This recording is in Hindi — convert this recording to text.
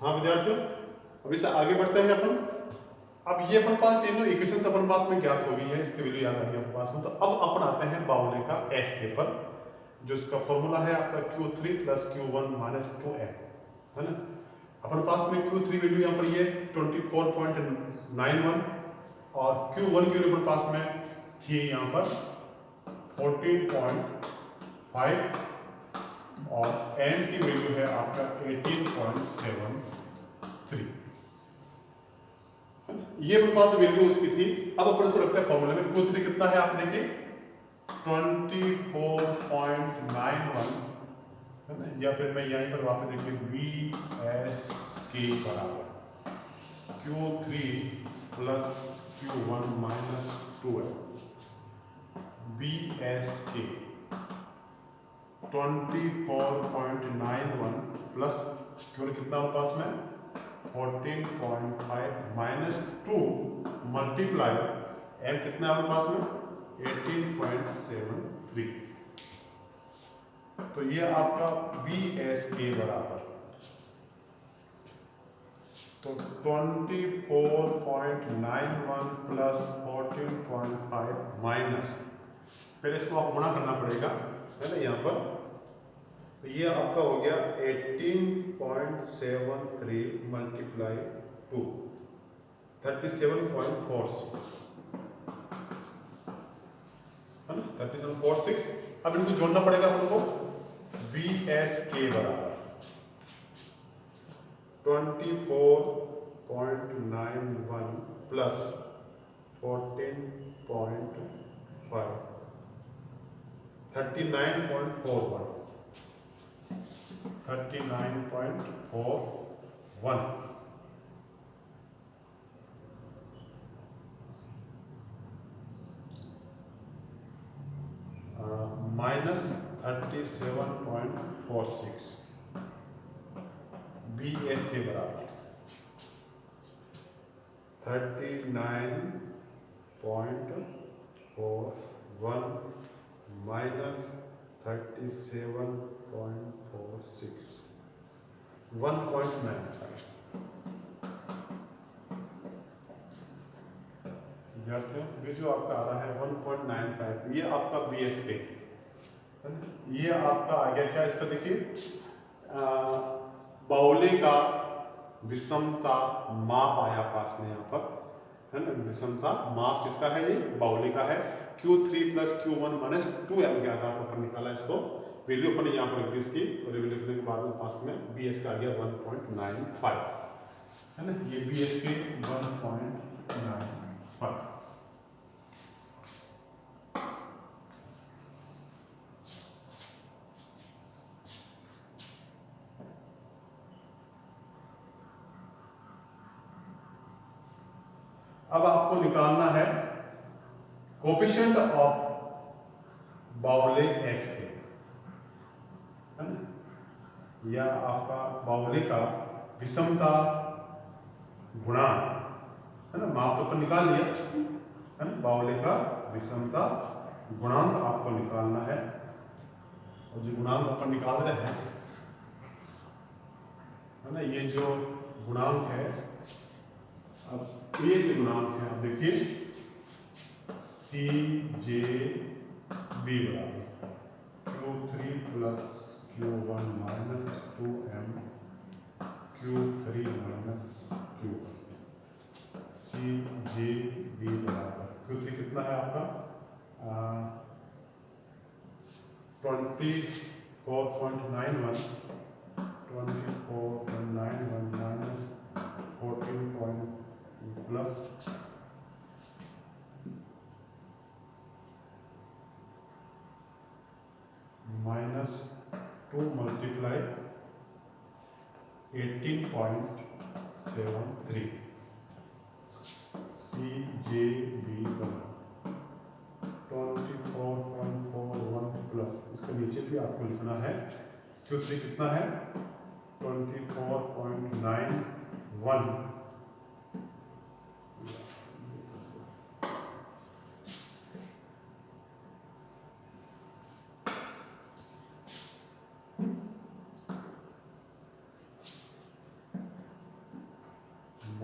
हाँ विद्यार्थियों, अब इससे आगे बढ़ते हैं अपन। अब ये अपन पास तीनों इक्वेशंस अपन पास में ज्ञात हो गई है, इसकी वैल्यू याद आ गई अपन पास में। तो अब अपन आते हैं बाउले का एस के पर, जो इसका फॉर्मूला है आपका Q3 + Q1 - 2m, है ना। अपन पास में Q3 वैल्यू यहाँ पर ये 24.91 और Q1 की वैल्यू अपन पास में थी यहाँ पर 14.5 और m की वैल्यू है आपका 18.73। ये अपने पास वैल्यू उसकी थी। अब अपन इसको रखते हैं फॉर्मूले में। Q3 कितना है आप देखिए 24.91, है ना, या फिर मैं यहीं पर वापस देखिए BS के बराबर Q3 + Q1 - 2m BS के 24.91 प्लस Q कितना हमारे पास में 14.5 - 2 मल्टीप्लाई m कितना है हमारे पास में 18.73। तो ये आपका BS के बराबर तो 24.91 प्लस 14.5 माइनस, पहले इसको आपको गुणा करना पड़ेगा, है ना यहाँ पर। तो ये आपका हो गया 18.73 मल्टीप्लाई 2 37.46, है ना 37.46। अब इनको जोड़ना पड़ेगा अपन को। BS के बराबर 24.91 प्लस 14.5 39.41 माइनस 37.46 BS के बराबर 39.41 माइनस 37.46 1.95। विद्यार्थियों ये जो आपका आ रहा है 1.95, ये आपका BS के, ये आपका आ गया क्या, इसका देखिए बाउले का विषमता माप आया पास में यहाँ पर, है ना। विषमता माप किसका है, ये बाउले का है। Q3 + Q1 - 2m क्या था अपन निकाला, इसको वैल्यू अपन यहाँ पर रख दी इसकी, और वैल्यू लिखने के बाद में पास में BS का आ गया 1.95, है ना। ये BS के 1.95। अब आपको निकालना है कोएफिशिएंट ऑफ बाउले एस के, है ना, या आपका बाउले का विषमता गुणांक, है ना। माप तो अपन निकाल लिया, है ना। बाउले का विषमता गुणांक आपको निकालना है, और जो गुणांक अपन निकाल रहे हैं, है ना, ये जो गुणांक है, अब ये जो गुणांक है आप देखिए CJB बराबर Q3 + Q1 - 2m Q3 - Q1 CJB बराबर Q3 कितना है आपका 24.91 माइनस 14 प्लस -2 मल्टीप्लाई 18.73 CJB बराबर 24.41 प्लस, इसका नीचे भी आपको लिखना है Q3 कितना है 24.91